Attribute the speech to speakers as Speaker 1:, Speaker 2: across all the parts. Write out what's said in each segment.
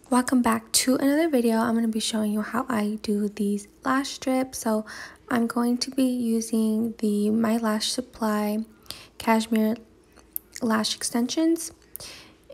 Speaker 1: Welcome back to another video. I'm going to be showing you how I do these lash strips. So I'm going to be using the My Lash Supply cashmere lash extensions,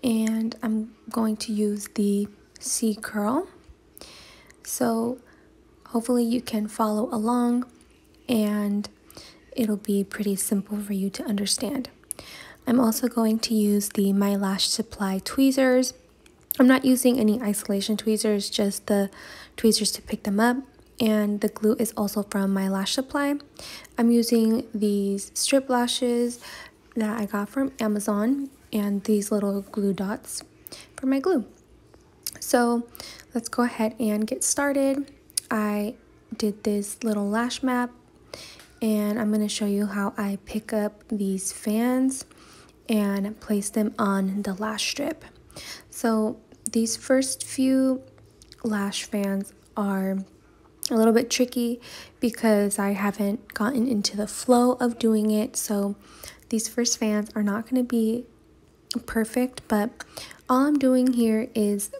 Speaker 1: and I'm going to use the C curl. So hopefully you can follow along and it'll be pretty simple for you to understand. I'm also going to use the My Lash Supply tweezers. I'm not using any isolation tweezers, just the tweezers to pick them up, and the glue is also from My Lash Supply. I'm using these strip lashes that I got from Amazon and these little glue dots for my glue. So let's go ahead and get started. I did this little lash map and I'm going to show you how I pick up these fans and place them on the lash strip. So these first few lash fans are a little bit tricky because I haven't gotten into the flow of doing it. So these first fans are not going to be perfect, but all I'm doing here is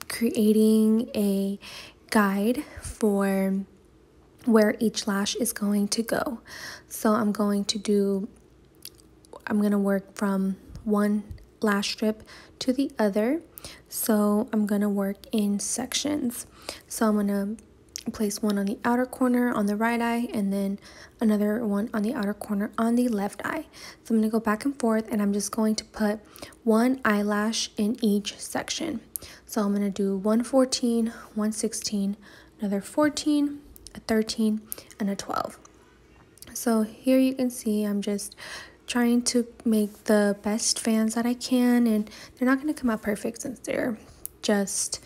Speaker 1: creating a guide for where each lash is going to go. So I'm going to work from one lash strip to the other. So I'm going to work in sections. So I'm going to place one on the outer corner on the right eye and then another one on the outer corner on the left eye. So I'm going to go back and forth, and I'm just going to put one eyelash in each section. So I'm going to do 114, 116, another 14, a 13, and a 12. So here you can see I'm just trying to make the best fans that I can, and they're not going to come out perfect since they're just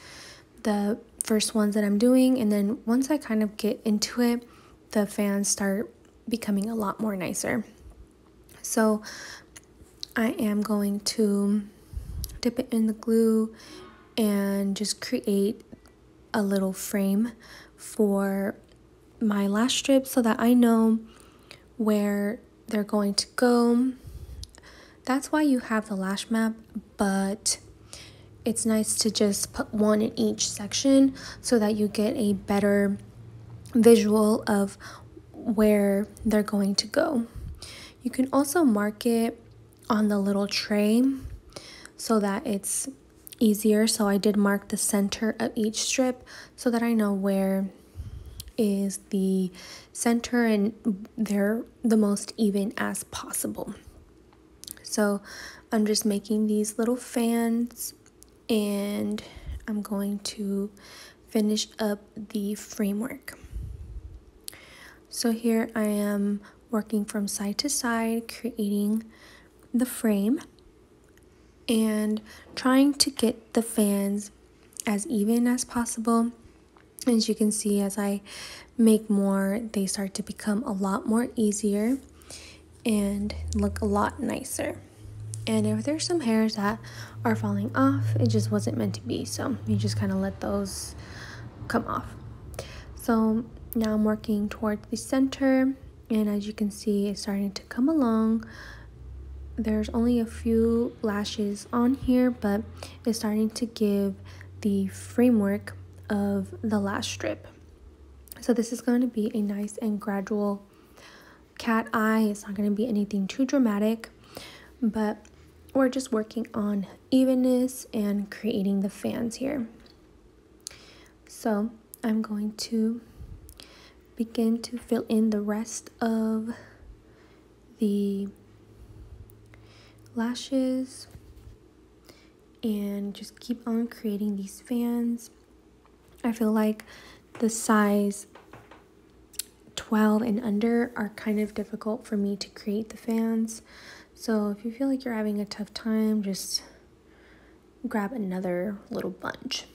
Speaker 1: the first ones that I'm doing. And then once I kind of get into it, the fans start becoming a lot more nicer. So I am going to dip it in the glue and just create a little frame for my lash strips so that I know where they're going to go. That's why you have the lash map, but it's nice to just put one in each section so that you get a better visual of where they're going to go. You can also mark it on the little tray so that it's easier. So I did mark the center of each strip so that I know where is the center and they're the most even as possible. So I'm just making these little fans, and I'm going to finish up the framework. So here I am working from side to side, creating the frame and trying to get the fans as even as possible. As you can see, as I make more, they start to become a lot more easier and look a lot nicer. And if there's some hairs that are falling off, it just wasn't meant to be, so you just kind of let those come off. So now I'm working towards the center, and as you can see, it's starting to come along. There's only a few lashes on here, but it's starting to give the framework of the lash strip. So this is going to be a nice and gradual cat eye. It's not going to be anything too dramatic, but we're just working on evenness and creating the fans here. So I'm going to begin to fill in the rest of the lashes and just keep on creating these fans. I feel like the size 12 and under are kind of difficult for me to create the fans. So if you feel like you're having a tough time, just grab another little bunch.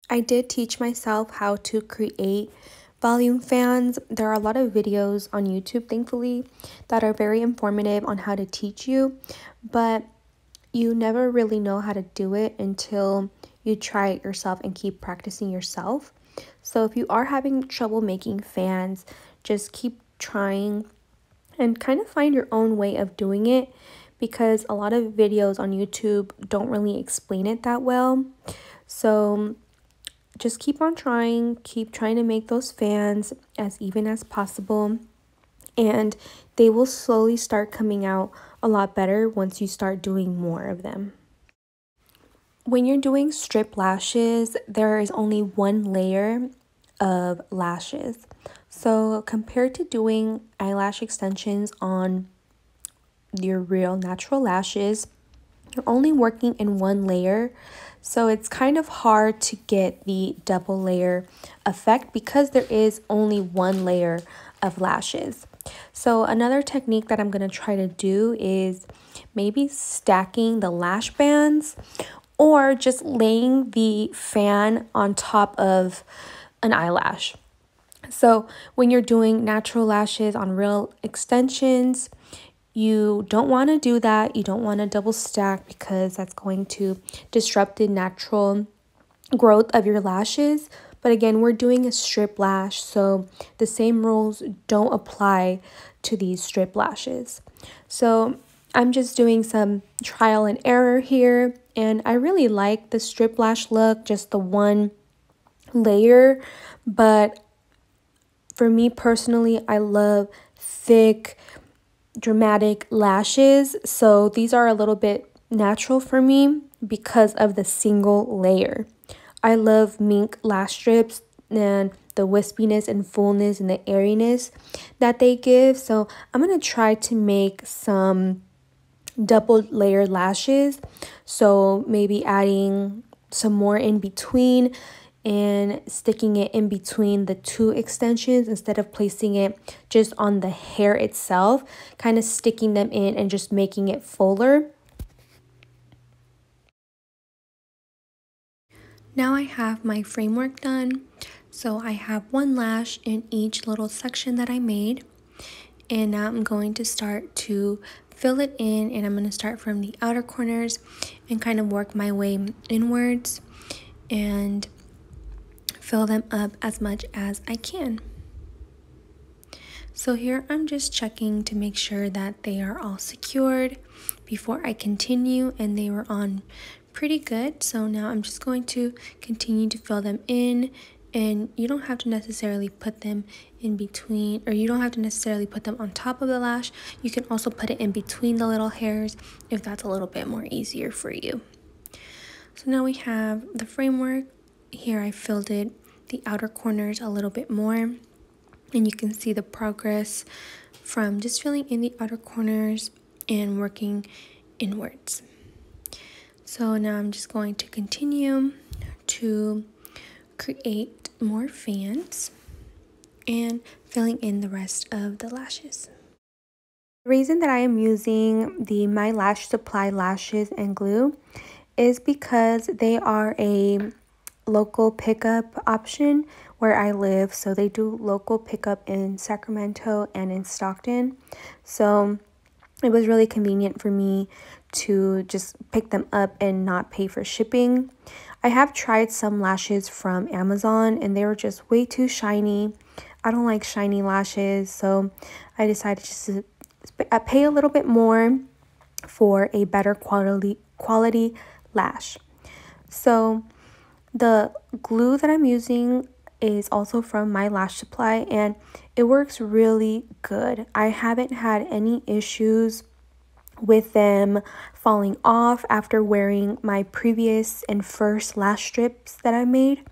Speaker 1: I did teach myself how to create volume fans. There are a lot of videos on YouTube, thankfully, that are very informative on how to teach you, but you never really know how to do it until you try it yourself and keep practicing yourself. So if you are having trouble making fans, just keep trying and kind of find your own way of doing it, because a lot of videos on YouTube don't really explain it that well. So just keep trying to make those fans as even as possible, and they will slowly start coming out a lot better once you start doing more of them. When you're doing strip lashes, there is only one layer of lashes. So compared to doing eyelash extensions on your real natural lashes, you're only working in one layer. So it's kind of hard to get the double layer effect because there is only one layer of lashes. So another technique that I'm going to try to do is maybe stacking the lash bands or just laying the fan on top of an eyelash. So when you're doing natural lashes on real extensions, you don't want to do that. You don't want to double stack because that's going to disrupt the natural growth of your lashes. But again, we're doing a strip lash, so the same rules don't apply to these strip lashes. So I'm just doing some trial and error here, and I really like the strip lash look, just the one layer. But for me personally, I love thick, dramatic lashes, so these are a little bit natural for me because of the single layer. I love mink lash strips and the wispiness and fullness and the airiness that they give. So I'm going to try to make some double layer lashes. So maybe adding some more in between and sticking it in between the two extensions instead of placing it just on the hair itself, kind of sticking them in and just making it fuller. Now I have my framework done. So I have one lash in each little section that I made. And now I'm going to start to fill it in, and I'm going to start from the outer corners and kind of work my way inwards and fill them up as much as I can. So here I'm just checking to make sure that they are all secured before I continue, and they were on pretty good. So now I'm just going to continue to fill them in, and you don't have to necessarily put them in between, or you don't have to necessarily put them on top of the lash. You can also put it in between the little hairs if that's a little bit more easier for you. So now we have the framework. Here I filled it, the outer corners a little bit more, and you can see the progress from just filling in the outer corners and working inwards. So now I'm just going to continue to create more fans and filling in the rest of the lashes. The reason that I am using the My Lash Supply lashes and glue is because they are a local pickup option where I live. So they do local pickup in Sacramento and in Stockton. So it was really convenient for me to just pick them up and not pay for shipping. I have tried some lashes from Amazon and they were just way too shiny. I don't like shiny lashes, so I decided just to pay a little bit more for a better quality lash. So the glue that I'm using is also from My Lash Supply, and it works really good. I haven't had any issues with them falling off after wearing my previous and first lash strips that I made.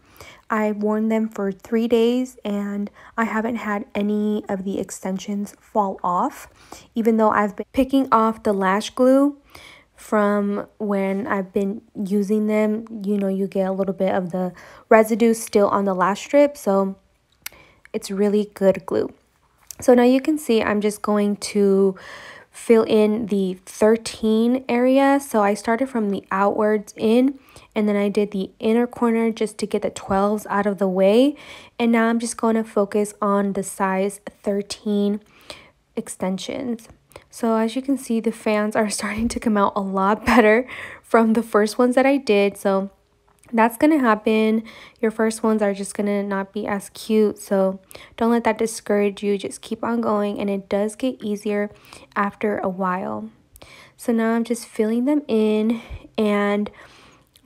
Speaker 1: I worn them for 3 days and I haven't had any of the extensions fall off, even though I've been picking off the lash glue from when I've been using them. You know, you get a little bit of the residue still on the lash strip, so it's really good glue. So now you can see I'm just going to fill in the 13 area. So I started from the outwards in, and then I did the inner corner just to get the 12s out of the way. And now I'm just going to focus on the size 13 extensions. So as you can see, the fans are starting to come out a lot better from the first ones that I did. So that's going to happen. Your first ones are just going to not be as cute. So don't let that discourage you. Just keep on going, and it does get easier after a while. So now I'm just filling them in and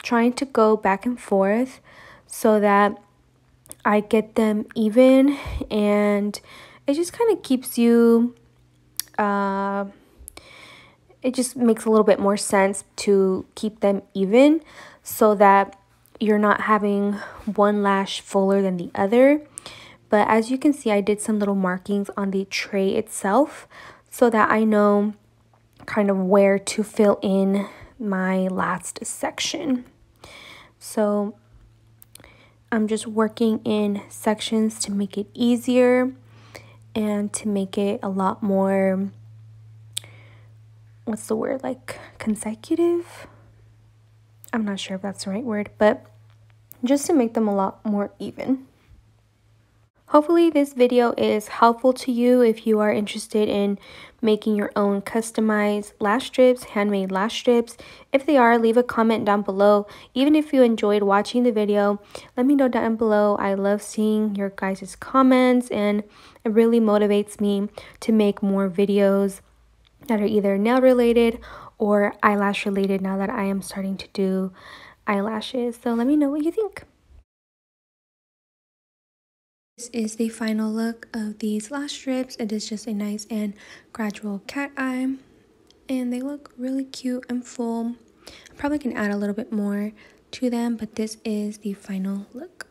Speaker 1: trying to go back and forth so that I get them even, and it just kind of keeps you it just makes a little bit more sense to keep them even so that you're not having one lash fuller than the other. But as you can see, I did some little markings on the tray itself so that I know kind of where to fill in my last section. So I'm just working in sections to make it easier and to make it a lot more, what's the word, like consecutive? I'm not sure if that's the right word, but just to make them a lot more even. Hopefully this video is helpful to you if you are interested in making your own customized lash strips, handmade lash strips. If they are, leave a comment down below. Even if you enjoyed watching the video, let me know down below. I love seeing your guys' comments, and it really motivates me to make more videos that are either nail related or eyelash related now that I am starting to do eyelashes. So let me know what you think. This is the final look of these lash strips. It is just a nice and gradual cat eye, and they look really cute and full. I probably can add a little bit more to them, but this is the final look.